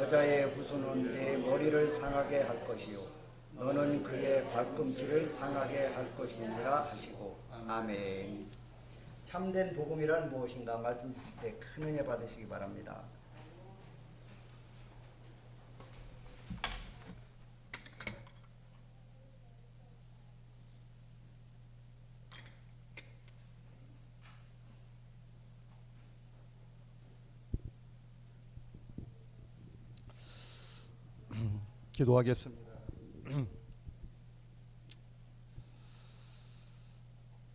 여자의 후손은 내 머리를 상하게 할 것이요 너는 그의 발꿈치를 상하게 할 것이니라 하시고. 아멘. 참된 복음이란 무엇인가 말씀 주실 때 큰 은혜 받으시기 바랍니다. 기도하겠습니다.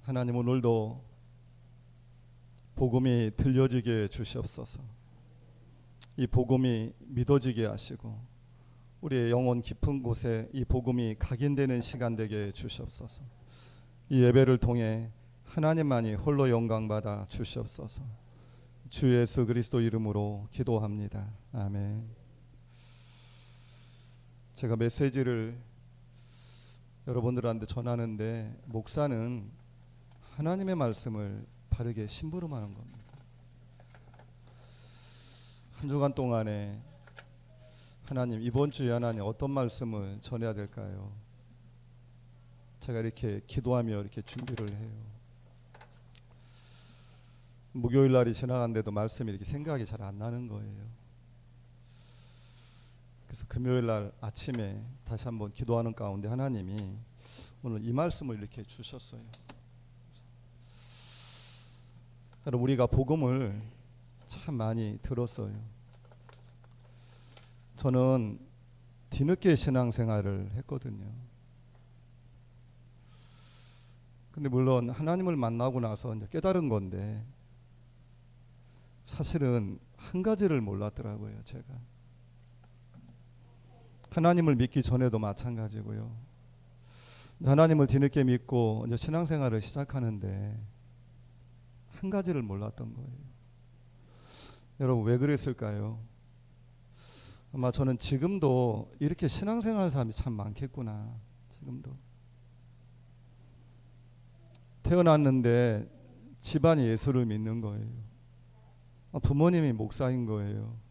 하나님, 오늘도 복음이 들려지게 주시옵소서. 이 복음이 믿어지게 하시고 우리의 영혼 깊은 곳에 이 복음이 각인되는 시간 되게 주시옵소서. 이 예배를 통해 하나님만이 홀로 영광받아 주시옵소서. 주 예수 그리스도 이름으로 기도합니다. 아멘. 제가 메시지를 여러분들한테 전하는데 목사는 하나님의 말씀을 바르게 심부름하는 겁니다. 한 주간 동안에 하나님, 이번 주에 하나님 어떤 말씀을 전해야 될까요? 제가 이렇게 기도하며 이렇게 준비를 해요. 목요일 날이 지나간데도 말씀이 이렇게 생각이 잘 안 나는 거예요. 그래서 금요일 날 아침에 다시 한번 기도하는 가운데 하나님이 오늘 이 말씀을 이렇게 주셨어요. 여러분, 우리가 복음을 참 많이 들었어요. 저는 뒤늦게 신앙생활을 했거든요. 근데 물론 하나님을 만나고 나서 이제 깨달은 건데 사실은 한 가지를 몰랐더라고요. 제가 하나님을 믿기 전에도 마찬가지고요. 하나님을 뒤늦게 믿고 이제 신앙생활을 시작하는데 한 가지를 몰랐던 거예요. 여러분, 왜 그랬을까요? 아마 저는 지금도 이렇게 신앙생활 사람이 참 많겠구나. 지금도 태어났는데 집안이 예수를 믿는 거예요. 부모님이 목사인 거예요.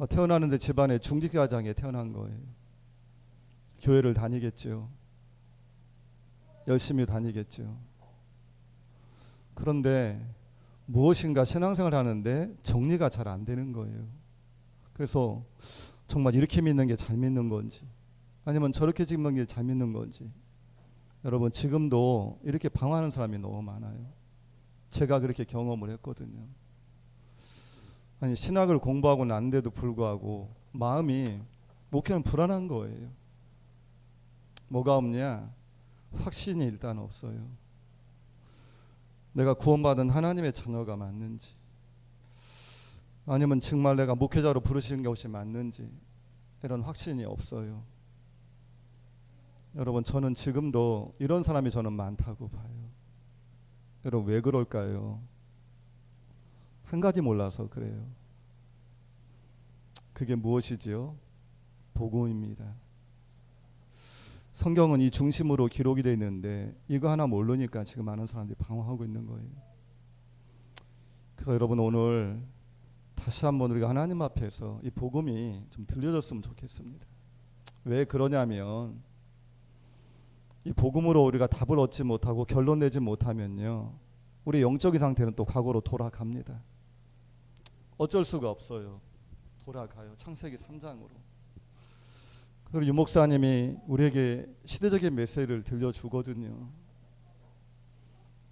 태어났는데 집안에 중직가정에 태어난 거예요. 교회를 다니겠죠. 열심히 다니겠죠. 그런데 무엇인가 신앙생활을 하는데 정리가 잘 안 되는 거예요. 그래서 정말 이렇게 믿는 게 잘 믿는 건지 아니면 저렇게 믿는 게 잘 믿는 건지, 여러분 지금도 이렇게 방황하는 사람이 너무 많아요. 제가 그렇게 경험을 했거든요. 아니, 신학을 공부하고 난데도 불구하고 마음이, 목회는 불안한 거예요. 뭐가 없냐? 확신이 일단 없어요. 내가 구원받은 하나님의 자녀가 맞는지, 아니면 정말 내가 목회자로 부르시는 것이 맞는지, 이런 확신이 없어요. 여러분, 저는 지금도 이런 사람이 저는 많다고 봐요. 여러분, 왜 그럴까요? 한 가지 몰라서 그래요. 그게 무엇이지요? 복음입니다. 성경은 이 중심으로 기록이 되어 있는데 이거 하나 모르니까 지금 많은 사람들이 방황하고 있는 거예요. 그래서 여러분, 오늘 다시 한번 우리가 하나님 앞에서 이 복음이 좀 들려졌으면 좋겠습니다. 왜 그러냐면 이 복음으로 우리가 답을 얻지 못하고 결론 내지 못하면요, 우리 영적인 상태는 또 과거로 돌아갑니다. 어쩔 수가 없어요. 돌아가요. 창세기 3장으로. 그리고 유 목사님이 우리에게 시대적인 메시지를 들려주거든요.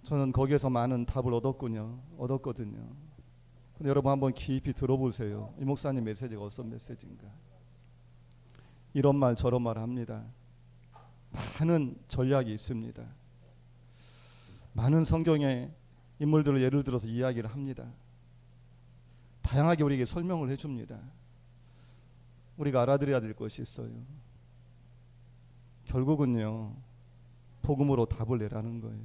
저는 거기에서 많은 답을 얻었거든요. 근데 여러분 한번 깊이 들어보세요. 이 목사님 메시지가 어떤 메시지인가. 이런 말 저런 말 합니다. 많은 전략이 있습니다. 많은 성경의 인물들을 예를 들어서 이야기를 합니다. 다양하게 우리에게 설명을 해줍니다. 우리가 알아들어야 될 것이 있어요. 결국은요, 복음으로 답을 내라는 거예요.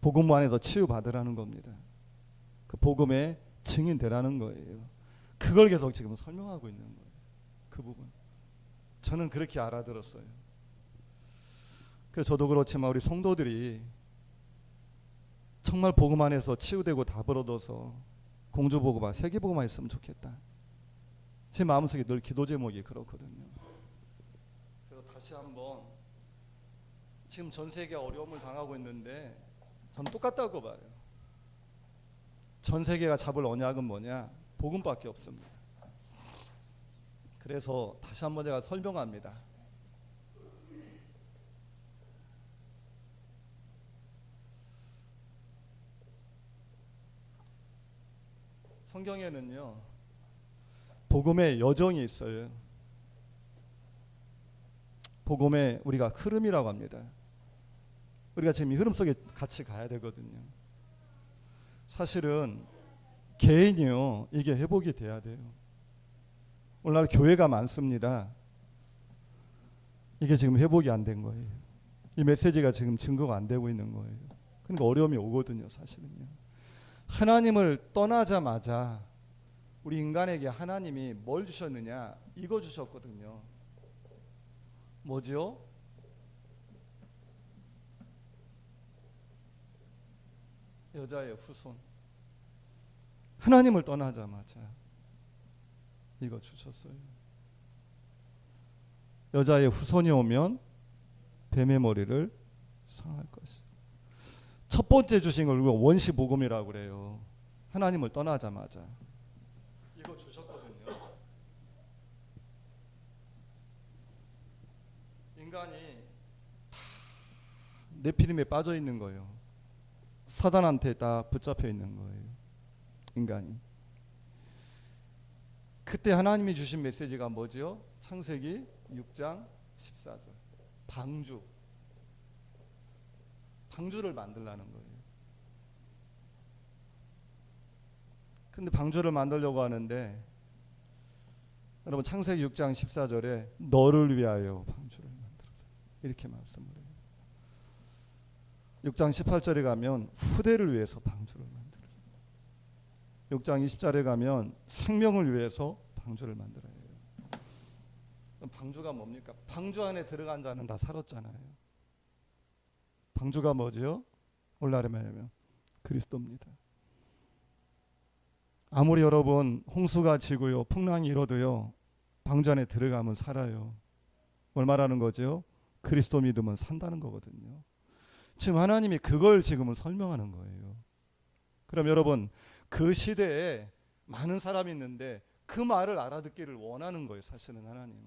복음 안에서 치유받으라는 겁니다. 그 복음의 증인 되라는 거예요. 그걸 계속 지금 설명하고 있는 거예요. 그 부분. 저는 그렇게 알아들었어요. 그래서 저도 그렇지만 우리 성도들이 정말 복음 안에서 치유되고 답을 얻어서 공주복음화, 세계복음화 했으면 좋겠다. 제 마음속에 늘 기도 제목이 그렇거든요. 그래서 다시 한번 지금 전 세계가 어려움을 당하고 있는데 저는 똑같다고 봐요. 전 세계가 잡을 언약은 뭐냐? 복음밖에 없습니다. 그래서 다시 한번 제가 설명합니다. 성경에는요, 복음의 여정이 있어요. 복음의 우리가 흐름이라고 합니다. 우리가 지금 이 흐름 속에 같이 가야 되거든요. 사실은 개인이요, 이게 회복이 돼야 돼요. 오늘날 교회가 많습니다. 이게 지금 회복이 안 된 거예요. 이 메시지가 지금 증거가 안 되고 있는 거예요. 그러니까 어려움이 오거든요, 사실은요. 하나님을 떠나자마자 우리 인간에게 하나님이 뭘 주셨느냐? 이거 주셨거든요. 뭐죠? 여자의 후손. 하나님을 떠나자마자 이거 주셨어요. 여자의 후손이 오면 뱀의 머리를 상할 것이요. 첫 번째 주신 걸 원시 복음이라고 그래요. 하나님을 떠나자마자 이거 주셨거든요. 인간이 다 네피림에 빠져 있는 거예요. 사단한테 다 붙잡혀 있는 거예요. 인간이. 그때 하나님이 주신 메시지가 뭐죠? 창세기 6장 14절. 방주를 만들라는 거예요. 근데 방주를 만들려고 하는데 여러분 창세기 6장 14절에 너를 위하여 방주를 만들어라 이렇게 말씀을 해요. 6장 18절에 가면 후대를 위해서 방주를 만들어라. 6장 20절에 가면 생명을 위해서 방주를 만들어야 해요. 그럼 방주가 뭡니까? 방주 안에 들어간 자는 다 살았잖아요. 방주가 뭐죠? 오늘날에 말하면 그리스도입니다. 아무리 여러분 홍수가 지고요, 풍랑이 일어도요, 방주 안에 들어가면 살아요. 뭘 말하는 거죠? 그리스도 믿으면 산다는 거거든요. 지금 하나님이 그걸 지금은 설명하는 거예요. 그럼 여러분 그 시대에 많은 사람이 있는데 그 말을 알아듣기를 원하는 거예요. 사실은 하나님은.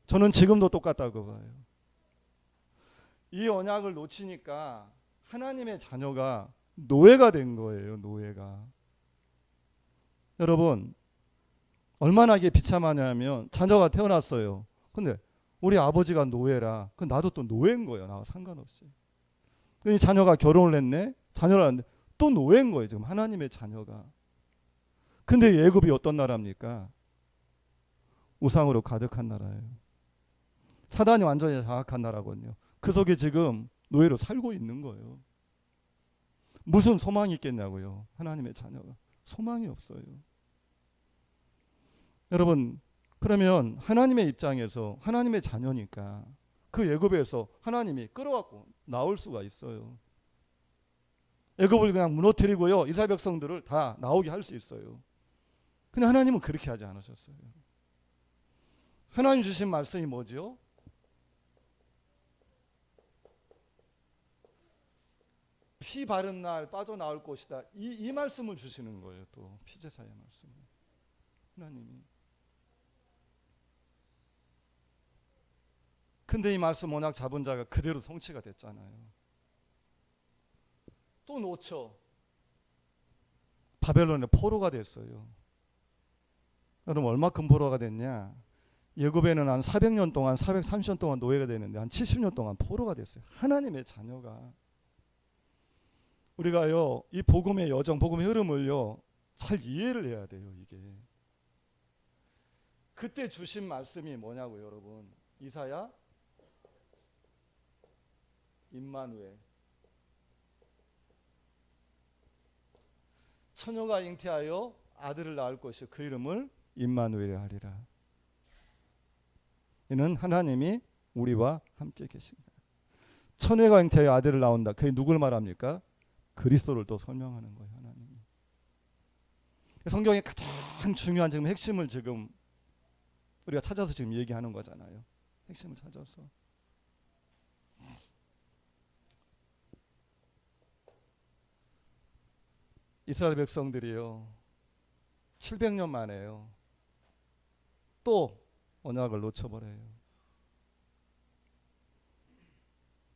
저는 지금도 똑같다고 봐요. 이 언약을 놓치니까 하나님의 자녀가 노예가 된 거예요. 노예가. 여러분 얼마나 이게 비참하냐면 자녀가 태어났어요. 근데 우리 아버지가 노예라. 그 나도 또 노예인 거예요. 나와 상관없이. 이 자녀가 결혼을 했네. 자녀를 하는데 또 노예인 거예요. 지금 하나님의 자녀가. 근데 애굽이 어떤 나라입니까? 우상으로 가득한 나라예요. 사단이 완전히 장악한 나라거든요. 그 속에 지금 노예로 살고 있는 거예요. 무슨 소망이 있겠냐고요. 하나님의 자녀가. 소망이 없어요. 여러분 그러면 하나님의 입장에서 하나님의 자녀니까 그 애굽에서 하나님이 끌어갖고 나올 수가 있어요. 애굽을 그냥 무너뜨리고요. 이스라엘 백성들을 다 나오게 할 수 있어요. 근데 하나님은 그렇게 하지 않으셨어요. 하나님 주신 말씀이 뭐죠? 피 바른 날 빠져나올 것이다. 이 말씀을 주시는 거예요. 또 피제사의 말씀. 하나님이. 근데 이 말씀 언약 잡은 자가 그대로 성취가 됐잖아요. 또 놓쳐. 바벨론의 포로가 됐어요. 여러분 얼마큼 포로가 됐냐? 예굽에는 한 400년 동안 430년 동안 노예가 되는데 한 70년 동안 포로가 됐어요. 하나님의 자녀가. 우리가요 이 복음의 여정, 복음의 흐름을요 잘 이해를 해야 돼요. 이게 그때 주신 말씀이 뭐냐고요, 여러분? 이사야 임마누엘. 처녀가 잉태하여 아들을 낳을 것이요 그 이름을 임마누엘 하리라. 이는 하나님이 우리와 함께 계신다. 처녀가 잉태하여 아들을 낳는다. 그게 누굴 말합니까? 그리스도를 또 설명하는 거예요. 하나님이. 성경의 가장 중요한 지금 핵심을 지금 우리가 찾아서 지금 얘기하는 거잖아요. 핵심을 찾아서. 이스라엘 백성들이요 700년 만에요 또 언약을 놓쳐버려요.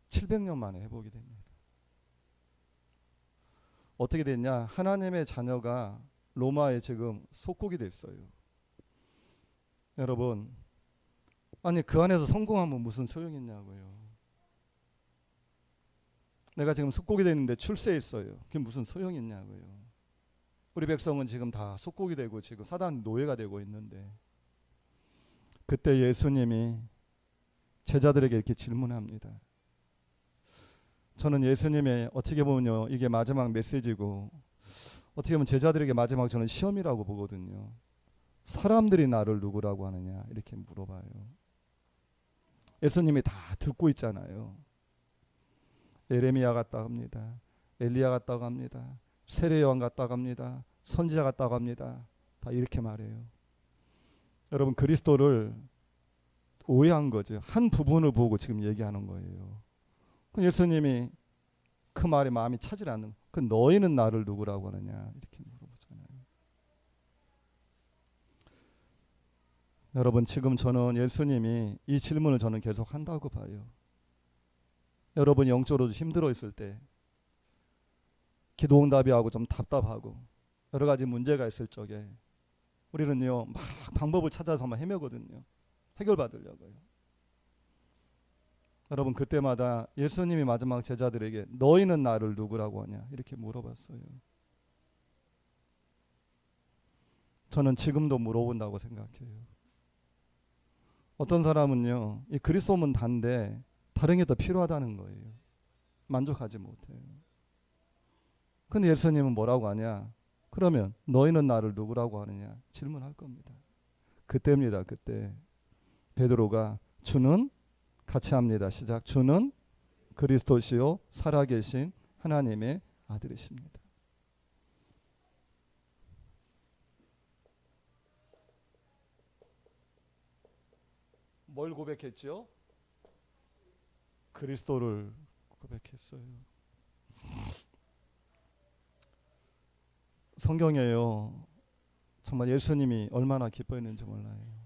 700년 만에 회복이 됩니다. 어떻게 됐냐? 하나님의 자녀가 로마에 지금 속국이 됐어요. 여러분, 아니 그 안에서 성공하면 무슨 소용이 있냐고요. 내가 지금 속국이 됐는데 출세했어요. 그게 무슨 소용이 있냐고요. 우리 백성은 지금 다 속국이 되고 지금 사단 노예가 되고 있는데, 그때 예수님이 제자들에게 이렇게 질문합니다. 저는 예수님의 어떻게 보면요 이게 마지막 메시지고 어떻게 보면 제자들에게 마지막 저는 시험이라고 보거든요. 사람들이 나를 누구라고 하느냐 이렇게 물어봐요. 예수님이 다 듣고 있잖아요. 예레미야 같다고 합니다. 엘리야 같다고 합니다. 세례 요한 같다고 합니다. 선지자 같다고 합니다. 다 이렇게 말해요. 여러분 그리스도를 오해한 거죠. 한 부분을 보고 지금 얘기하는 거예요. 그럼 예수님이 그 말에 마음이 차질 않는 그 너희는 나를 누구라고 하느냐 이렇게 물어보잖아요. 여러분 지금 저는 예수님이 이 질문을 저는 계속 한다고 봐요. 여러분이 영적으로 힘들어 있을 때 기도응답이 하고 좀 답답하고 여러 가지 문제가 있을 적에 우리는요 막 방법을 찾아서만 헤매거든요. 해결받으려고요. 여러분 그때마다 예수님이 마지막 제자들에게 너희는 나를 누구라고 하냐 이렇게 물어봤어요. 저는 지금도 물어본다고 생각해요. 어떤 사람은요 이 그리스도면 단데 다른 게 더 필요하다는 거예요. 만족하지 못해요. 근데 예수님은 뭐라고 하냐? 그러면 너희는 나를 누구라고 하느냐 질문할 겁니다. 그때입니다. 그때 베드로가 주는 같이 합니다. 시작. 주는 그리스도시요 살아계신 하나님의 아들이십니다. 뭘 고백했죠? 그리스도를 고백했어요. 성경에요 정말 예수님이 얼마나 기뻐했는지 몰라요.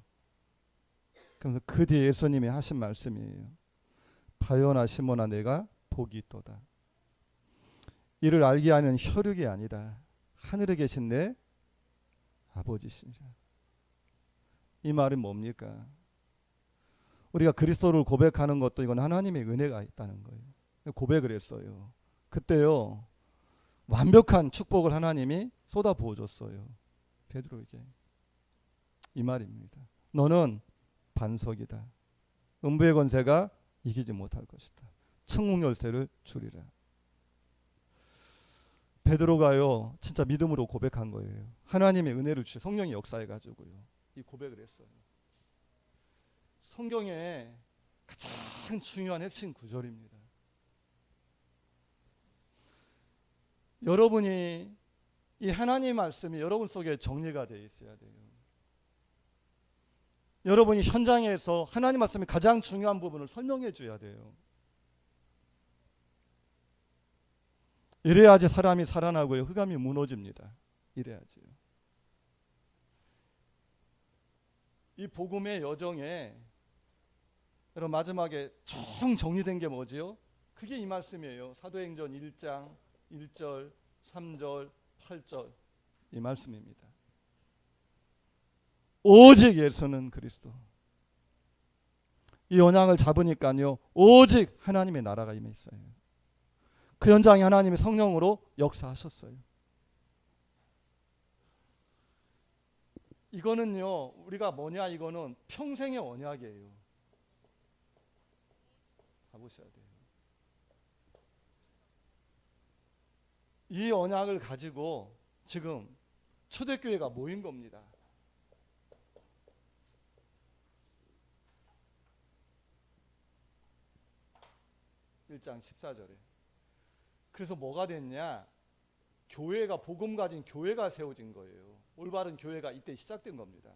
그래서 그 뒤에 예수님이 하신 말씀이에요. 바요나 시몬아 내가 복이 있도다. 이를 알게 하는 혈육이 아니다. 하늘에 계신 내 아버지시니라. 이 말은 뭡니까? 우리가 그리스도를 고백하는 것도 이건 하나님의 은혜가 있다는 거예요. 고백을 했어요. 그때요 완벽한 축복을 하나님이 쏟아 부어줬어요. 베드로에게. 이 말입니다. 너는 반석이다. 음부의 권세가 이기지 못할 것이다. 천국 열쇠를 주리라. 베드로가요 진짜 믿음으로 고백한 거예요. 하나님의 은혜를 주시 성령이 역사해가지고요 이 고백을 했어요. 성경의 가장 중요한 핵심 구절입니다. 여러분이 이 하나님의 말씀이 여러분 속에 정리가 되어 있어야 돼요. 여러분이 현장에서 하나님 말씀의 가장 중요한 부분을 설명해 줘야 돼요. 이래야지 사람이 살아나고요 흑암이 무너집니다. 이래야지요. 이 복음의 여정에 여러분 마지막에 총 정리된 게 뭐지요? 그게 이 말씀이에요. 사도행전 1장 1절 3절 8절 이 말씀입니다. 오직 예수는 그리스도. 이 언약을 잡으니까요 오직 하나님의 나라가 임해 있어요. 그 현장에 하나님이 성령으로 역사하셨어요. 이거는요 우리가 뭐냐 이거는 평생의 언약이에요. 잡으셔야 돼요. 이 언약을 가지고 지금 초대교회가 모인 겁니다. 1장 14절에. 그래서 뭐가 됐냐? 교회가 복음 가진 교회가 세워진 거예요. 올바른 교회가 이때 시작된 겁니다.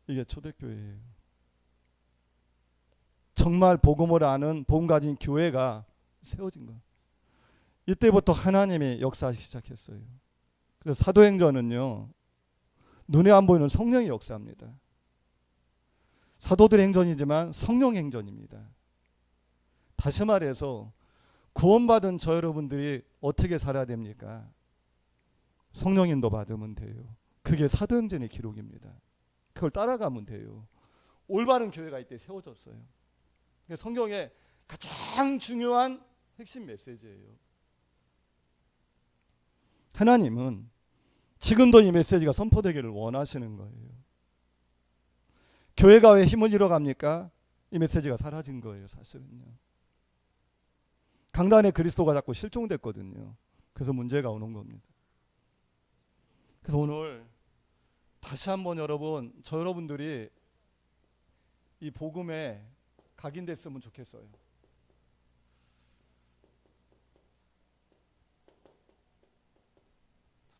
이게 초대교회예요. 정말 복음을 아는 복음 가진 교회가 세워진 거예요. 이때부터 하나님이 역사하기 시작했어요. 그래서 사도행전은요, 눈에 안 보이는 성령의 역사입니다. 사도들의 행전이지만 성령 행전입니다. 다시 말해서 구원받은 저 여러분들이 어떻게 살아야 됩니까? 성령 인도 받으면 돼요. 그게 사도행전의 기록입니다. 그걸 따라가면 돼요. 올바른 교회가 이때 세워졌어요. 성경의 가장 중요한 핵심 메시지예요. 하나님은 지금도 이 메시지가 선포되기를 원하시는 거예요. 교회가 왜 힘을 잃어갑니까? 이 메시지가 사라진 거예요, 사실은요. 강단에 그리스도가 자꾸 실종됐거든요. 그래서 문제가 오는 겁니다. 그래서 오늘 다시 한번 저 여러분들이 이 복음에 각인됐으면 좋겠어요.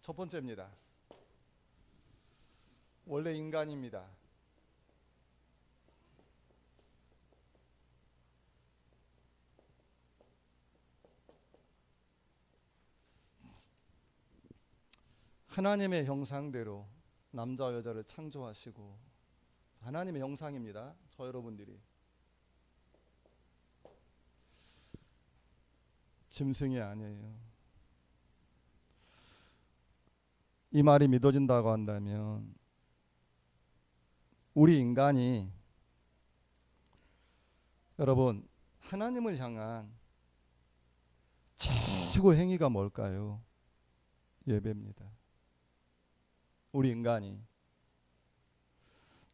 첫 번째입니다. 원래 인간입니다. 하나님의 형상대로 남자와 여자를 창조하시고, 하나님의 형상입니다. 저 여러분들이 짐승이 아니에요. 이 말이 믿어진다고 한다면 우리 인간이, 여러분, 하나님을 향한 최고 행위가 뭘까요? 예배입니다. 우리 인간이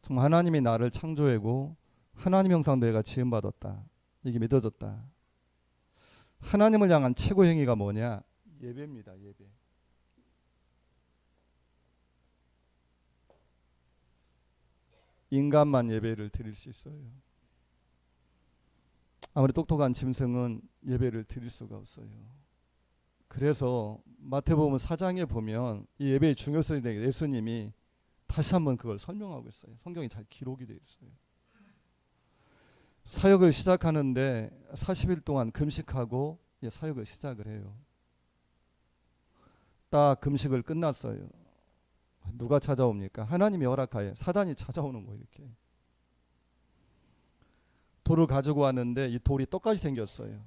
정말 하나님이 나를 창조하고 하나님 형상대로 내가 지음받았다, 이게 믿어졌다. 하나님을 향한 최고 행위가 뭐냐? 예배입니다. 예배. 인간만 예배를 드릴 수 있어요. 아무리 똑똑한 짐승은 예배를 드릴 수가 없어요. 그래서 마태복음 4장에 보면 이 예배의 중요성에 대해 예수님이 다시 한번 그걸 설명하고 있어요. 성경이 잘 기록이 되어 있어요. 사역을 시작하는데 40일 동안 금식하고 사역을 시작을 해요. 딱 금식을 끝났어요. 누가 찾아옵니까? 하나님이 허락하에 사단이 찾아오는 거예요. 이렇게 돌을 가지고 왔는데 이 돌이 떡같이 생겼어요.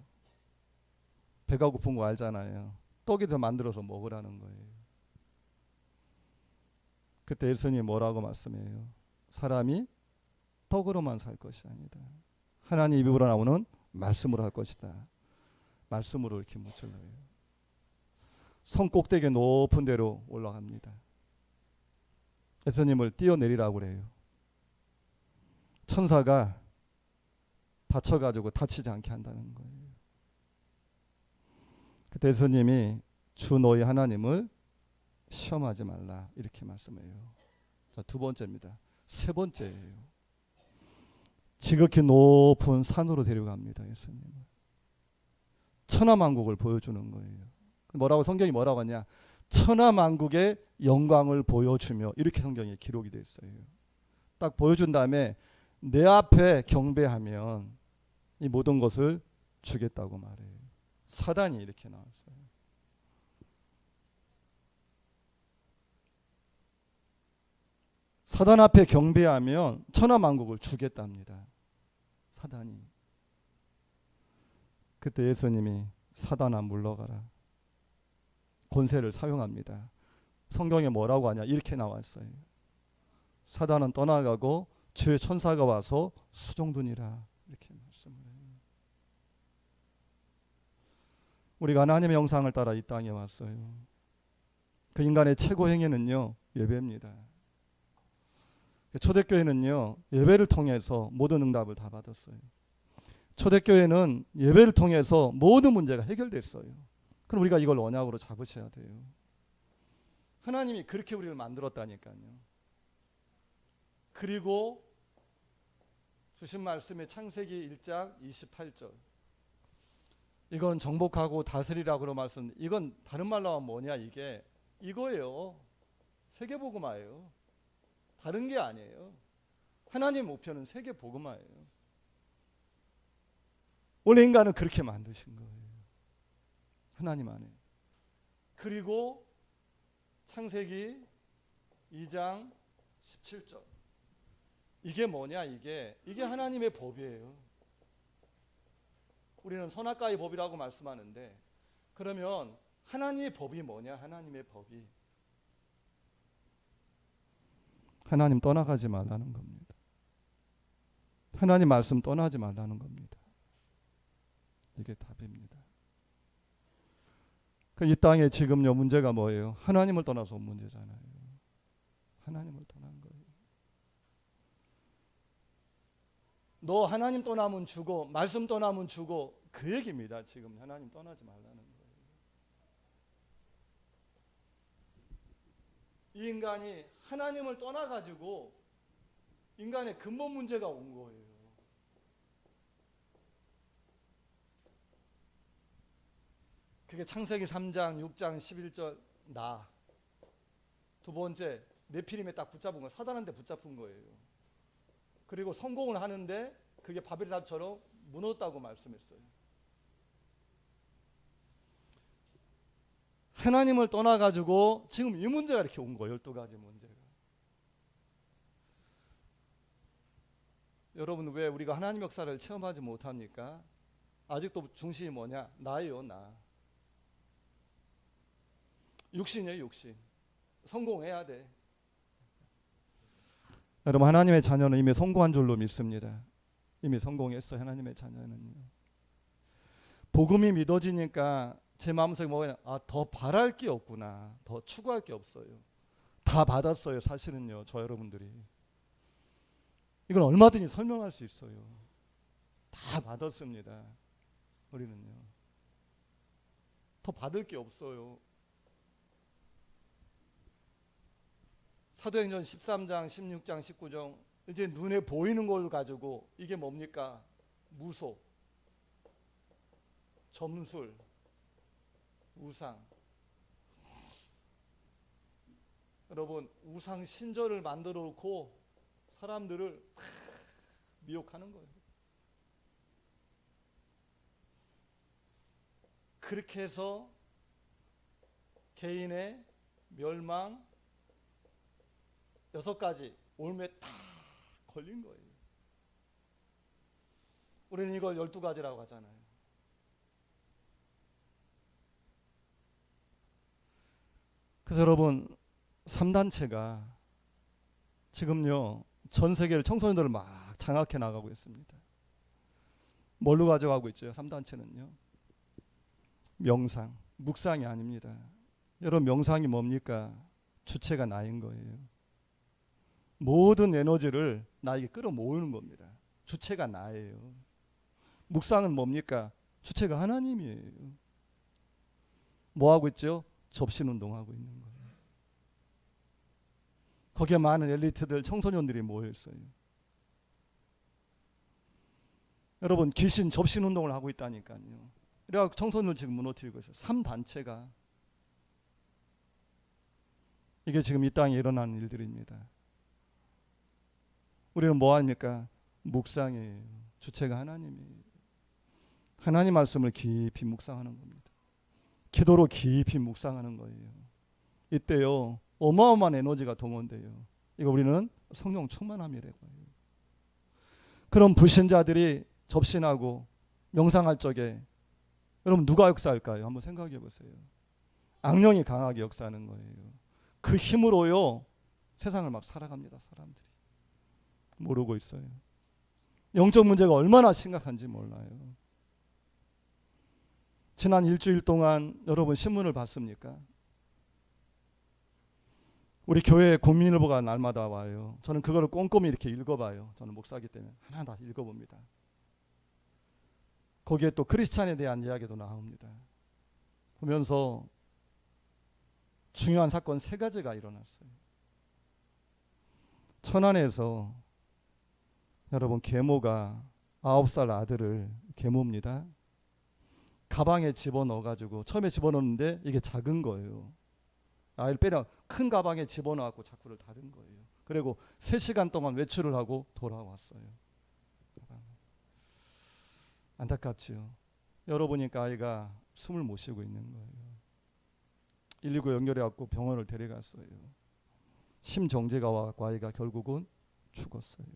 배가 고픈 거 알잖아요. 떡이 더 만들어서 먹으라는 거예요. 그때 예수님이 뭐라고 말씀해요? 사람이 떡으로만 살 것이 아니다. 하나님 입으로 나오는 말씀으로 할 것이다. 말씀으로 이렇게 묻혀놔요. 성 꼭대기 높은 데로 올라갑니다. 예수님을 뛰어내리라고 그래요. 천사가 받쳐가지고 다치지 않게 한다는 거예요. 그때 예수님이 주 너희 하나님을 시험하지 말라, 이렇게 말씀해요. 자, 두 번째입니다. 세 번째예요. 지극히 높은 산으로 데려갑니다. 예수님을. 천하만국을 보여주는 거예요. 성경이 뭐라고 하냐? 천하만국의 영광을 보여주며, 이렇게 성경에 기록이 되어 있어요. 딱 보여준 다음에 내 앞에 경배하면 이 모든 것을 주겠다고 말해요. 사단이 이렇게 나왔어요. 사단 앞에 경배하면 천하만국을 주겠답니다. 사단이. 그때 예수님이 사단아 물러가라, 권세를 사용합니다. 성경에 뭐라고 하냐? 이렇게 나왔어요. 사단은 떠나가고 주의 천사가 와서 수종두니라, 이렇게 말씀을 해요. 우리가 하나님의 형상을 따라 이 땅에 왔어요. 그 인간의 최고 행위는요, 예배입니다. 초대교회는요, 예배를 통해서 모든 응답을 다 받았어요. 초대교회는 예배를 통해서 모든 문제가 해결됐어요. 그럼 우리가 이걸 언약으로 잡으셔야 돼요. 하나님이 그렇게 우리를 만들었다니까요. 그리고 주신 말씀의 창세기 1장 28절, 이건 정복하고 다스리라고 그런 말씀, 이건 다른 말로 하면 뭐냐, 이거예요. 세계복음화예요. 다른 게 아니에요. 하나님 목표는 세계 복음화예요. 원래 인간은 그렇게 만드신 거예요. 하나님 안에. 그리고 창세기 2장 17절. 이게 뭐냐, 이게 하나님의 법이에요. 우리는 선악과의 법이라고 말씀하는데, 그러면 하나님의 법이 뭐냐? 하나님의 법이 하나님 떠나가지 말라는 겁니다. 하나님 말씀 떠나지 말라는 겁니다. 이게 답입니다. 이 땅에 지금요 문제가 뭐예요? 하나님을 떠나서 온 문제잖아요. 하나님을 떠난 거예요. 너 하나님 떠나면 죽어, 말씀 떠나면 죽어, 그 얘기입니다. 지금 하나님 떠나지 말라는 거예요. 이 인간이 하나님을 떠나가지고 인간의 근본 문제가 온 거예요. 그게 창세기 3장 6장 11절 나. 두 번째 네피림에 딱 붙잡은 거, 사단한테 붙잡은 거예요. 그리고 성공을 하는데 그게 바벨 탑처럼 무너졌다고 말씀했어요. 하나님을 떠나가지고 지금 이 문제가 이렇게 온 거예요. 12가지 문제가. 여러분, 왜 우리가 하나님 역사를 체험하지 못합니까? 아직도 중심이 뭐냐? 나예요, 나. 육신이에요, 육신. 성공해야 돼. 여러분, 하나님의 자녀는 이미 성공한 줄로 믿습니다. 이미 성공했어요. 하나님의 자녀는요. 복음이 믿어지니까 제 마음속에 뭐냐? 더 바랄 게 없구나. 더 추구할 게 없어요. 다 받았어요. 사실은요. 저 여러분들이. 이건 얼마든지 설명할 수 있어요. 다 받았습니다. 우리는요. 더 받을 게 없어요. 사도행전 13장, 16장, 19장 이제 눈에 보이는 걸 가지고 이게 뭡니까? 무속, 점술, 우상. 여러분, 우상 신전을 만들어 놓고 사람들을 미혹하는 거예요. 그렇게 해서 개인의 멸망 6가지 올매 다 걸린 거예요. 우리는 이걸 12가지라고 하잖아요. 그래서 여러분, 3단체가 지금요 전 세계를 청소년들을 막 장악해 나가고 있습니다. 뭘로 가져가고 있죠? 3단체는요. 명상, 묵상이 아닙니다. 여러분, 명상이 뭡니까? 주체가 나인 거예요. 모든 에너지를 나에게 끌어모으는 겁니다. 주체가 나예요. 묵상은 뭡니까? 주체가 하나님이에요. 뭐 하고 있죠? 접신운동하고 있는 거예요. 거기에 많은 엘리트들, 청소년들이 모여 있어요. 여러분, 귀신 접신운동을 하고 있다니까요. 그래서 청소년을 지금 무너뜨리고 있어요. 3단체가. 이게 지금 이 땅에 일어나는 일들입니다. 우리는 뭐 합니까? 묵상이에요. 주체가 하나님이에요. 하나님 말씀을 깊이 묵상하는 겁니다. 기도로 깊이 묵상하는 거예요. 이때요 어마어마한 에너지가 동원돼요. 이거 우리는 성령 충만함이라고 해요. 그럼 불신자들이 접신하고 명상할 적에 여러분 누가 역사할까요? 한번 생각해 보세요. 악령이 강하게 역사하는 거예요. 그 힘으로요 세상을 막 살아갑니다. 사람들이 모르고 있어요. 영적 문제가 얼마나 심각한지 몰라요. 지난 일주일 동안 여러분 신문을 봤습니까? 우리 교회 국민일보가 날마다 와요. 저는 그거를 꼼꼼히 이렇게 읽어봐요. 저는 목사이기 때문에 하나 다 읽어봅니다. 거기에 또 크리스찬에 대한 이야기도 나옵니다. 보면서 중요한 사건 3가지가 일어났어요. 천안에서 여러분 계모가 9살 아들을 계모입니다. 가방에 집어넣어가지고 처음에 집어넣는데 이게 작은 거예요. 아이를 빼려 큰 가방에 집어넣고 자꾸를 닫은 거예요. 그리고 3시간 동안 외출을 하고 돌아왔어요. 안타깝지요. 열어보니까 아이가 숨을 못 쉬고 있는 거예요. 119 연결해갖고 병원을 데려갔어요. 심정지가 와갖고 아이가 결국은 죽었어요.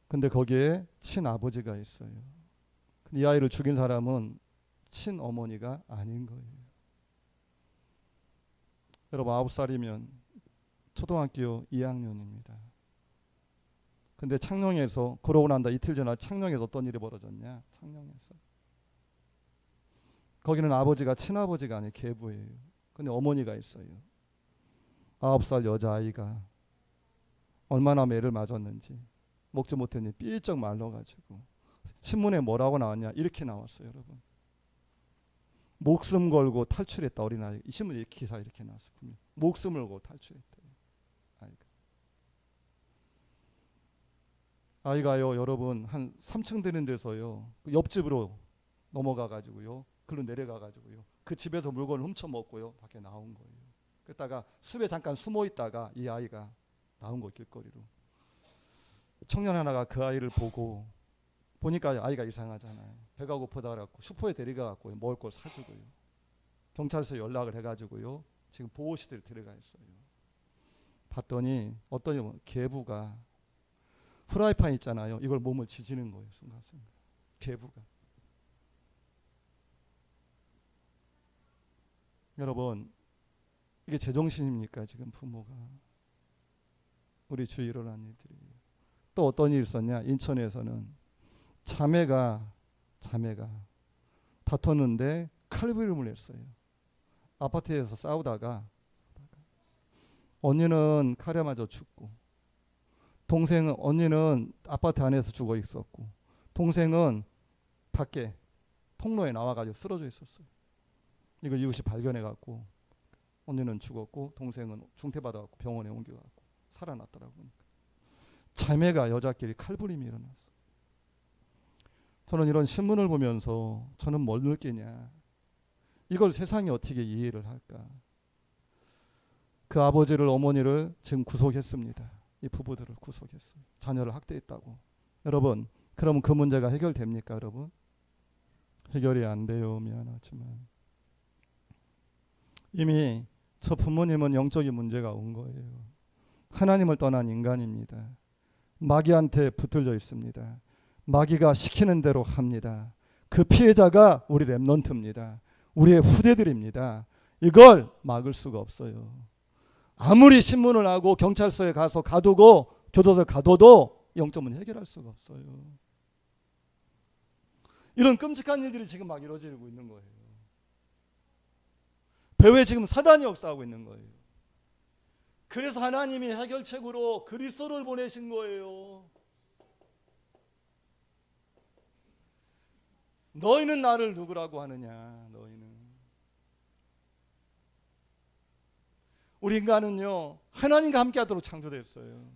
근데 거기에 친아버지가 있어요. 근데 이 아이를 죽인 사람은 친어머니가 아닌 거예요. 여러분 9살이면 초등학교 2학년입니다. 근데 창녕에서 그러고 난다 이틀 전에 창녕에서 어떤 일이 벌어졌냐? 창녕에서 거기는 아버지가 친아버지가 아니에요. 계부예요. 근데 어머니가 있어요. 9살 여자아이가 얼마나 매를 맞았는지 먹지 못했니 삐쩍 말라가지고 신문에 뭐라고 나왔냐 이렇게 나왔어요. 여러분 목숨 걸고 탈출했다 어린아이. 이 신문에 기사 이렇게 나왔어요. 목숨을 걸고 탈출했대요. 아이가요 여러분 한 3층 되는 데서요 옆집으로 넘어가가지고요 글로 내려가가지고요 그 집에서 물건을 훔쳐 먹고요 밖에 나온 거예요. 그러다가 숲에 잠깐 숨어 있다가 이 아이가 나온 거 길거리로. 청년 하나가 그 아이를 보니까 아이가 이상하잖아요. 배가 고프다 그래갖고 슈퍼에 데려가갖고 먹을 걸 사주고요. 경찰서에 연락을 해가지고요 지금 보호시설에 들어가 있어요. 봤더니 어떤 계부가 프라이팬 있잖아요. 이걸 몸을 지지는 거예요. 순간순간. 계부가. 여러분 이게 제정신입니까? 지금 부모가. 우리 주위에 일어난 일들이. 또 어떤 일이 있었냐? 인천에서는 자매가 다퉜는데 칼부림을 했어요. 아파트에서 싸우다가 언니는 칼에 맞아 죽고 언니는 아파트 안에서 죽어 있었고 동생은 밖에 통로에 나와가지고 쓰러져 있었어요. 이걸 이웃이 발견해갖고 언니는 죽었고 동생은 중태받아갖고 병원에 옮겨갖고 살아났더라고요. 자매가 여자끼리 칼부림이 일어났어. 저는 이런 신문을 보면서 저는 뭘 느끼냐. 이걸 세상이 어떻게 이해를 할까. 그 아버지를 어머니를 지금 구속했습니다. 이 부부들을 구속했어요. 자녀를 학대했다고. 여러분 그러면 그 문제가 해결됩니까 여러분? 해결이 안 돼요. 미안하지만. 이미 저 부모님은 영적인 문제가 온 거예요. 하나님을 떠난 인간입니다. 마귀한테 붙들려 있습니다. 마귀가 시키는 대로 합니다. 그 피해자가 우리 렘넌트입니다. 우리의 후대들입니다. 이걸 막을 수가 없어요. 아무리 신문을 하고 경찰서에 가서 가두고 교도소에 가둬도 영적문 해결할 수가 없어요. 이런 끔찍한 일들이 지금 막 이루어지고 있는 거예요. 배후에 지금 사단이 역사하고 있는 거예요. 그래서 하나님이 해결책으로 그리스도를 보내신 거예요. 너희는 나를 누구라고 하느냐. 너희는. 우리 인간은요 하나님과 함께하도록 창조됐어요.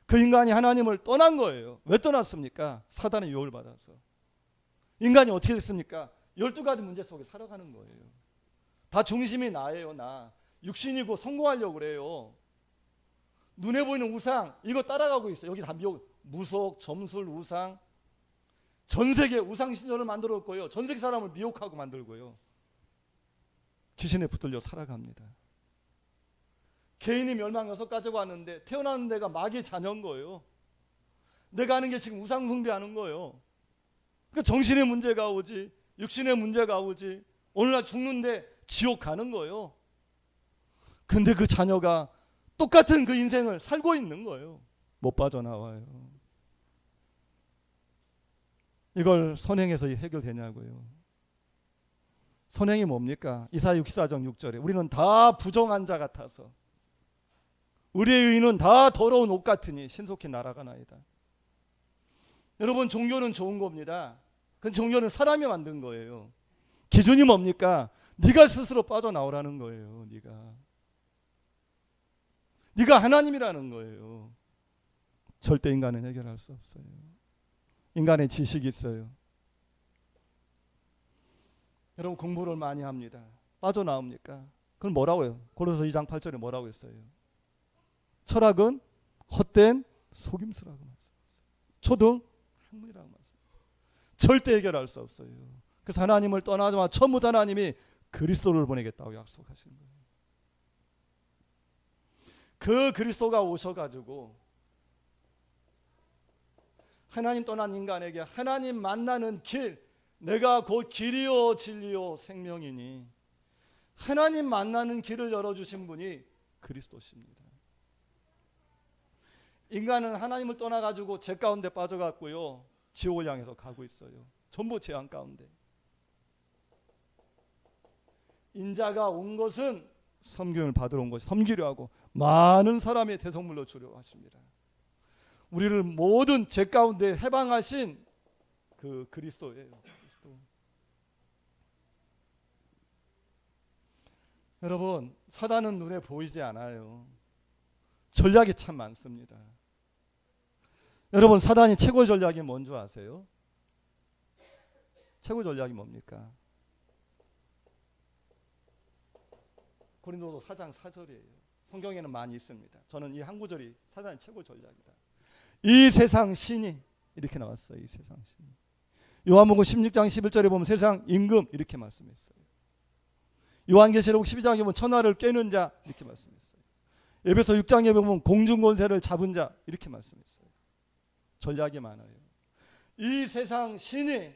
그 인간이 하나님을 떠난 거예요. 왜 떠났습니까? 사단의 유혹을 받아서. 인간이 어떻게 됐습니까? 12가지 문제 속에 살아가는 거예요. 다 중심이 나예요. 나. 육신이고 성공하려고 그래요. 눈에 보이는 우상 이거 따라가고 있어요. 여기 다 무속, 점술, 우상. 전 세계 우상 신전을 만들었고요. 전 세계 사람을 미혹하고 만들고요. 귀신에 붙들려 살아갑니다. 개인이 멸망 6가지가 왔는데 태어나는 데가 마귀의 자녀인 거예요. 내가 하는 게 지금 우상 숭배하는 거예요. 그러니까 정신의 문제가 오지, 육신의 문제가 오지, 오늘날 죽는데 지옥 가는 거예요. 근데 그 자녀가 똑같은 그 인생을 살고 있는 거예요. 못 빠져나와요. 이걸 선행해서 해결되냐고요. 선행이 뭡니까? 이사야 64장 6절에 우리는 다 부정한 자 같아서 우리의 의인은 다 더러운 옷 같으니 신속히 날아가나이다. 여러분 종교는 좋은 겁니다. 그 종교는 사람이 만든 거예요. 기준이 뭡니까? 네가 스스로 빠져나오라는 거예요. 네가 하나님이라는 거예요. 절대 인간은 해결할 수 없어요. 인간의 지식이 있어요. 여러분 공부를 많이 합니다. 빠져나옵니까? 그건 뭐라고요? 고린도서 2장 8절에 뭐라고 했어요? 철학은 헛된 속임수라고 말씀했어요. 초등 학문이라고 말씀했어요. 절대 해결할 수 없어요. 그래서 하나님을 떠나자마자 처음부터 하나님이 그리스도를 보내겠다고 약속하신 거예요. 그 그리스도가 오셔가지고 하나님 떠난 인간에게 하나님 만나는 길, 내가 곧 길이요 진리요 생명이니 하나님 만나는 길을 열어주신 분이 그리스도십니다. 인간은 하나님을 떠나가지고 죄 가운데 빠져갔고요, 지옥을 향해서 가고 있어요. 전부 재앙 가운데. 인자가 온 것은 섬김을 받으러 온 것이, 섬기려 하고 많은 사람의 대성물로 주려 하십니다. 우리를 모든 죄 가운데 해방하신 그 그리스도예요. 그리스도. 여러분, 사단은 눈에 보이지 않아요. 전략이 참 많습니다. 여러분, 사단이 최고 전략이 뭔 줄 아세요? 최고 전략이 뭡니까? 고린도서 4장 4절이에요. 성경에는 많이 있습니다. 저는 이 한 구절이 사단의 최고 전략이다. 이 세상 신이, 이렇게 나왔어요. 이 세상 신이. 요한복음 16장 11절에 보면 세상 임금 이렇게 말씀했어요. 요한계시록 12장에 보면 천하를 꿰는 자 이렇게 말씀했어요. 에베소 6장에 보면 공중권세를 잡은 자 이렇게 말씀했어요. 전략이 많아요. 이 세상 신이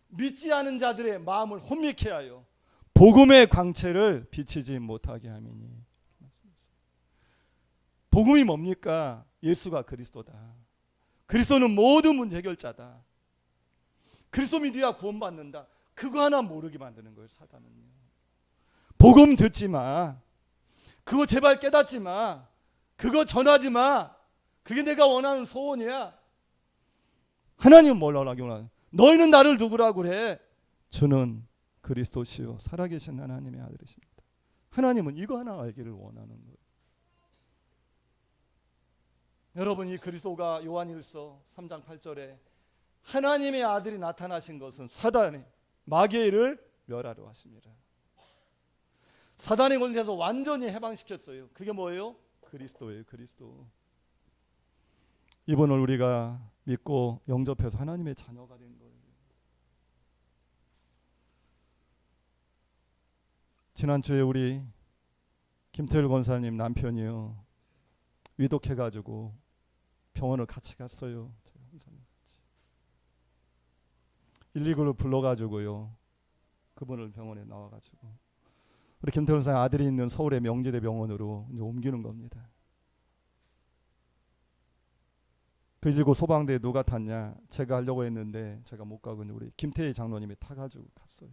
믿지 않은 자들의 마음을 혼미케 하여 복음의 광채를 비치지 못하게 함이니. 복음이 뭡니까? 예수가 그리스도다. 그리스도는 모든 문제 해결자다. 그리스도 믿어야 구원받는다. 그거 하나 모르게 만드는 거예요, 사단은요. 복음 듣지 마. 그거 제발 깨닫지 마. 그거 전하지 마. 그게 내가 원하는 소원이야. 하나님은 뭘 원하냐? 너희는 나를 누구라고 그래? 주는 그리스도시요 살아계신 하나님의 아들이십니다. 하나님은 이거 하나 알기를 원하는 거예요. 여러분, 이 그리스도가 요한일서 3장 8절에 하나님의 아들이 나타나신 것은 사단의 마귀를 멸하려 하십니다. 사단의 권세에서 완전히 해방시켰어요. 그게 뭐예요? 그리스도예요. 그리스도. 이분을 우리가 믿고 영접해서 하나님의 자녀가 된 거예요. 지난주에 우리 김태일 권사님 남편이요, 위독해가지고 병원을 같이 갔어요. 119를 불러가지고요, 그분을 병원에 나와가지고 우리 김태일 권사님 아들이 있는 서울의 명지대 병원으로 이제 옮기는 겁니다. 그 119 소방대에 누가 탔냐? 제가 하려고 했는데 제가 못 가고 우리 김태희 장로님이 타가지고 갔어요.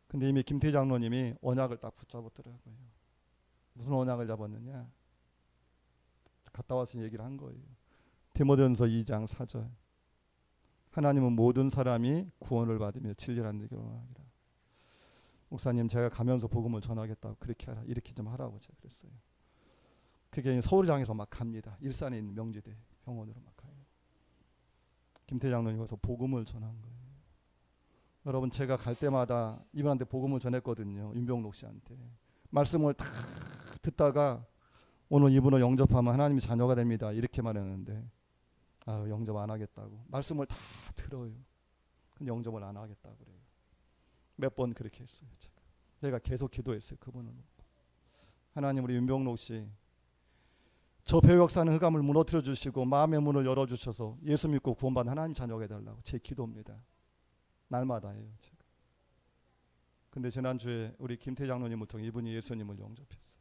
근데 이미 김태희 장로님이 언약을 딱 붙잡았더라고요. 무슨 언약을 잡았느냐? 갔다 와서 얘기를 한 거예요. 디모데전서 2장 4절. 하나님은 모든 사람이 구원을 받으며 진리를 되기를 원하기라. 목사님, 제가 가면서 복음을 전하겠다고 그렇게 하라, 이렇게 좀 하라고 제가 그랬어요. 그게 서울을 향해서 막 갑니다. 일산에 있는 명지대 병원으로 막 가요. 김태희 장로님 와서 복음을 전한 거예요. 여러분, 제가 갈 때마다 이분한테 복음을 전했거든요. 윤병록 씨한테. 말씀을 다 듣다가 오늘 이분을 영접하면 하나님이 자녀가 됩니다, 이렇게 말했는데 영접 안 하겠다고. 말씀을 다 들어요. 근데 영접을 안 하겠다고 그래요. 몇 번 그렇게 했어요. 제가 계속 기도했어요. 그분을 놓고. 하나님, 우리 윤병록 씨 저 배역 사는 흑암을 무너뜨려 주시고 마음의 문을 열어주셔서 예수 믿고 구원받는 하나님 자녀가 해달라고 제 기도입니다. 날마다 해요, 제가. 근데 지난주에 우리 김태 장로님을 통해 이분이 예수님을 영접했어요.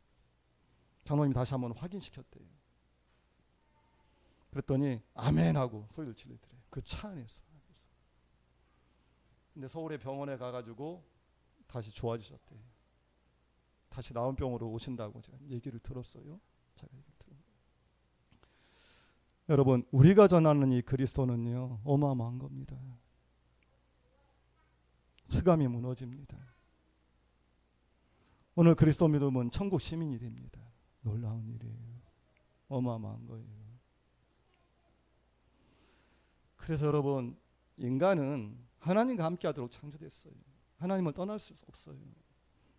장로님이 다시 한번 확인시켰대요. 그랬더니 아멘 하고 소리를 지르더래요. 그 차 안에서. 근데 서울의 병원에 가가지고 다시 좋아지셨대요. 다시 나은 병으로 오신다고 제가 얘기를 들었어요. 제가 얘기를 들은 거예요. 여러분, 우리가 전하는 이 그리스도는요, 어마어마한 겁니다. 흑암이 무너집니다. 오늘 그리스도 믿으면 천국 시민이 됩니다. 놀라운 일이에요. 어마어마한 거예요. 그래서 여러분, 인간은 하나님과 함께하도록 창조됐어요. 하나님을 떠날 수 없어요.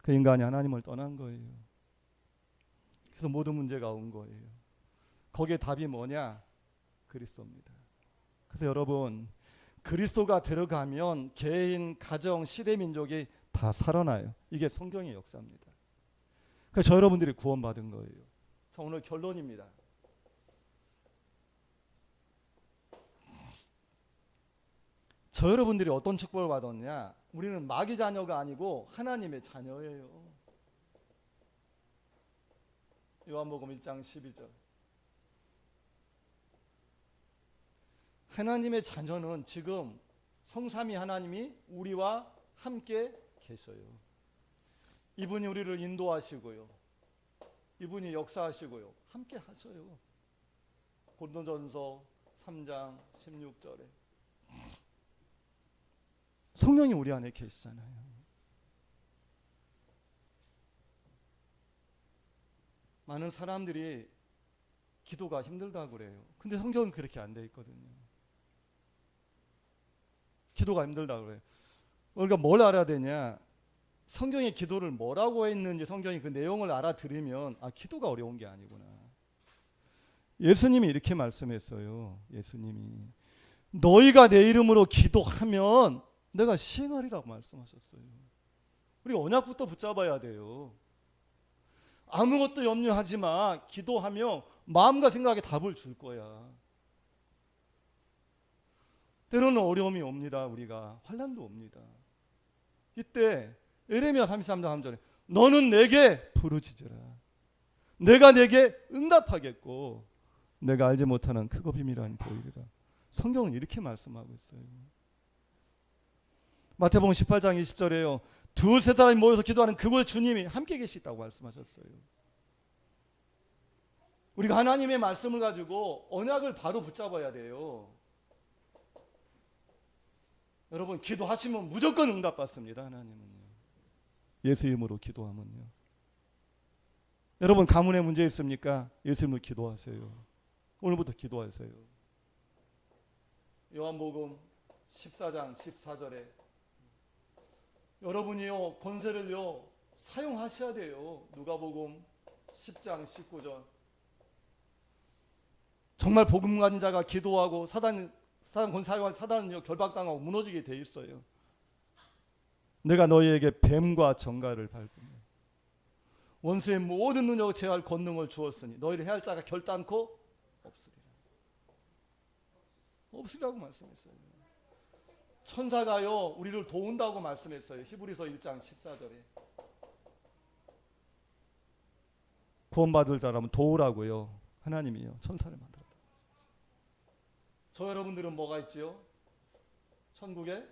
그 인간이 하나님을 떠난 거예요. 그래서 모든 문제가 온 거예요. 거기에 답이 뭐냐? 그리스도입니다. 그래서 여러분, 그리스도가 들어가면 개인, 가정, 시대, 민족이 다 살아나요. 이게 성경의 역사입니다. 그래서 저 여러분들이 구원받은 거예요. 자, 오늘 결론입니다. 저 여러분들이 어떤 축복을 받았냐? 우리는 마귀 자녀가 아니고 하나님의 자녀예요. 요한복음 1장 12절. 하나님의 자녀는 지금 성삼위 하나님이 우리와 함께 계셔요. 이분이 우리를 인도하시고요. 이분이 역사하시고요. 함께 하셔요. 고린도전서 3장 16절에 성령이 우리 안에 계시잖아요. 많은 사람들이 기도가 힘들다고 그래요. 근데 성경은 그렇게 안 돼 있거든요. 기도가 힘들다고 그래요. 우리가 뭘 알아야 되냐? 성경의 기도를 뭐라고 했는지 성경이 그 내용을 알아들으면 아, 기도가 어려운 게 아니구나. 예수님이 이렇게 말씀했어요. 예수님이 너희가 내 이름으로 기도하면 내가 시행하리라고 말씀하셨어요. 우리 언약부터 붙잡아야 돼요. 아무것도 염려하지 마. 기도하며 마음과 생각에 답을 줄 거야. 때로는 어려움이 옵니다. 우리가 환난도 옵니다. 이때 에레미야 33장 3절에 너는 내게 부르짖으라. 내가 내게 응답하겠고 내가 알지 못하는 크고 비밀한 보이리라. 성경은 이렇게 말씀하고 있어요. 마태복음 18장 20절에요. 두세 사람이 모여서 기도하는 그곳에 주님이 함께 계시다고 말씀하셨어요. 우리가 하나님의 말씀을 가지고 언약을 바로 붙잡아야 돼요. 여러분, 기도하시면 무조건 응답받습니다. 하나님은요. 예수 이름으로 기도하면요. 여러분, 가문에 문제 있습니까? 예수 이름으로 기도하세요. 오늘부터 기도하세요. 요한복음 14장 14절에 여러분이요 권세를요 사용하셔야 돼요. 누가복음 10장 19절. 정말 복음 가진 자가 기도하고 사단 권사용한 사단은요 결박당하고 무너지게 돼 있어요. 내가 너희에게 뱀과 정갈을 밟으며 원수의 모든 능력을 제할 권능을 주었으니 너희를 해할 자가 결단코 없으리라. 없으리라고 말씀했어요. 천사가요 우리를 도운다고 말씀했어요. 히브리서 1장 14절에. 구원받을 자라면 도우라고요. 하나님이요 천사를 만들었다. 저 여러분들은 뭐가 있지요? 천국에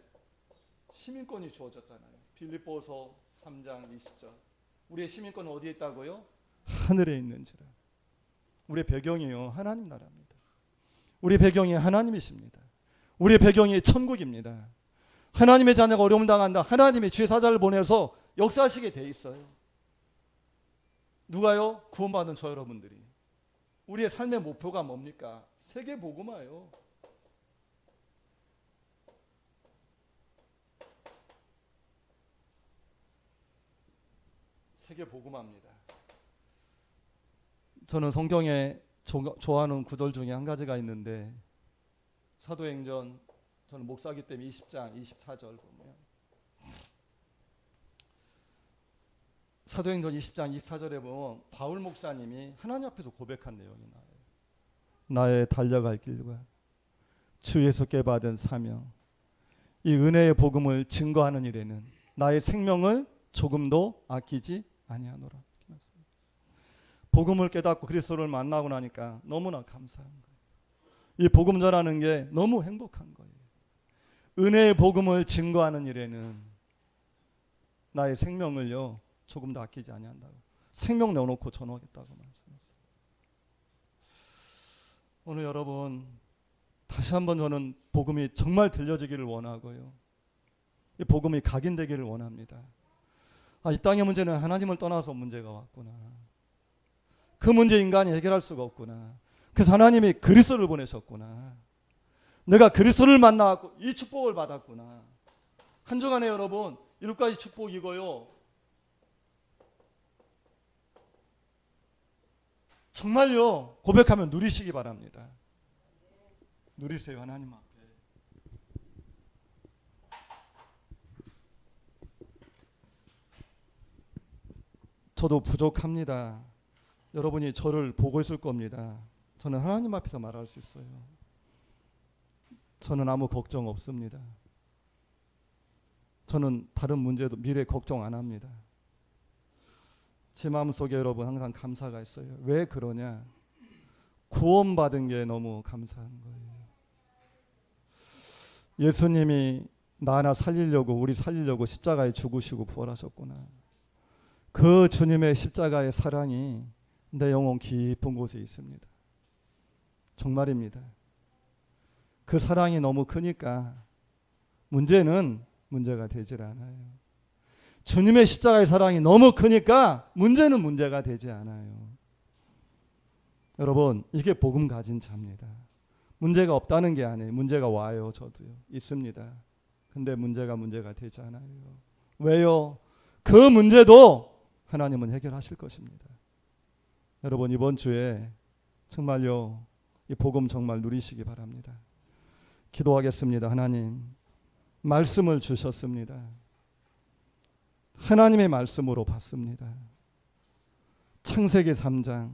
시민권이 주어졌잖아요. 빌립보서 3장 20절. 우리의 시민권은 어디에 있다고요? 하늘에 있는지라. 우리의 배경이요 하나님 나라입니다. 우리의 배경이 하나님이십니다. 우리의 배경이 천국입니다. 하나님의 자녀가 어려움을 당한다. 하나님이 주의 사자를 보내서 역사하시게 돼 있어요. 누가요? 구원받은 저 여러분들이. 우리의 삶의 목표가 뭡니까? 세계 복음화요. 세계 복음화입니다. 저는 성경에 좋아하는 구절 중에 한 가지가 있는데 사도행전 저는 목사기 때문에 20장 24절 보면 사도행전 20장 24절에 보면 바울 목사님이 하나님 앞에서 고백한 내용이 나와요. 나의 달려갈 길과 주 예수께 받은 사명 이 은혜의 복음을 증거하는 일에는 나의 생명을 조금도 아끼지 아니하노라. 복음을 깨닫고 그리스도를 만나고 나니까 너무나 감사한 거예요. 이 복음 전하는 게 너무 행복한 거예요. 은혜의 복음을 증거하는 일에는 나의 생명을요 조금도 아끼지 아니한다고. 생명 내어놓고 전하겠다고 말씀했어요. 오늘 여러분 다시 한번 저는 복음이 정말 들려지기를 원하고요. 이 복음이 각인되기를 원합니다. 이 땅의 문제는 하나님을 떠나서 문제가 왔구나. 그 문제 인간이 해결할 수가 없구나. 그래서 하나님이 그리스도를 보내셨구나. 내가 그리스도를 만나고 이 축복을 받았구나. 한 주간에 여러분 일곱가지 축복 이거요. 정말요 고백하면 누리시기 바랍니다. 누리세요 하나님 앞에. 저도 부족합니다. 여러분이 저를 보고 있을 겁니다. 저는 하나님 앞에서 말할 수 있어요. 저는 아무 걱정 없습니다. 저는 다른 문제도 미래 걱정 안 합니다. 제 마음속에 여러분 항상 감사가 있어요. 왜 그러냐? 구원받은 게 너무 감사한 거예요. 예수님이 나 하나 살리려고 우리 살리려고 십자가에 죽으시고 부활하셨구나. 그 주님의 십자가의 사랑이 내 영혼 깊은 곳에 있습니다. 정말입니다. 그 사랑이 너무 크니까 문제는 문제가 되질 않아요. 주님의 십자가의 사랑이 너무 크니까 문제는 문제가 되지 않아요. 여러분 이게 복음 가진 자입니다. 문제가 없다는 게 아니에요. 문제가 와요. 저도요. 있습니다. 근데 문제가 되지 않아요. 왜요? 그 문제도 하나님은 해결하실 것입니다. 여러분 이번 주에 정말요 이 복음 정말 누리시기 바랍니다. 기도하겠습니다. 하나님 말씀을 주셨습니다. 하나님의 말씀으로 봤습니다. 창세기 3장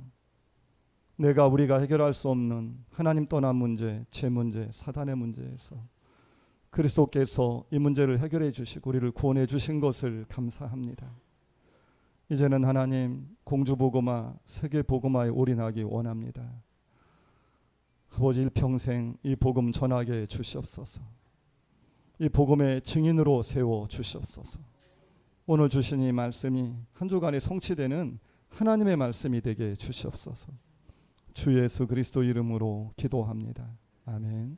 우리가 해결할 수 없는 하나님 떠난 문제, 죄 문제, 사단의 문제에서 그리스도께서 이 문제를 해결해 주시고 우리를 구원해 주신 것을 감사합니다. 이제는 하나님 공주복음화, 세계복음화에 올인하기 원합니다. 아버지 일평생 이 복음 전하게 주시옵소서. 이 복음의 증인으로 세워 주시옵소서. 오늘 주신 이 말씀이 한 주간에 성취되는 하나님의 말씀이 되게 주시옵소서. 주 예수 그리스도 이름으로 기도합니다. 아멘.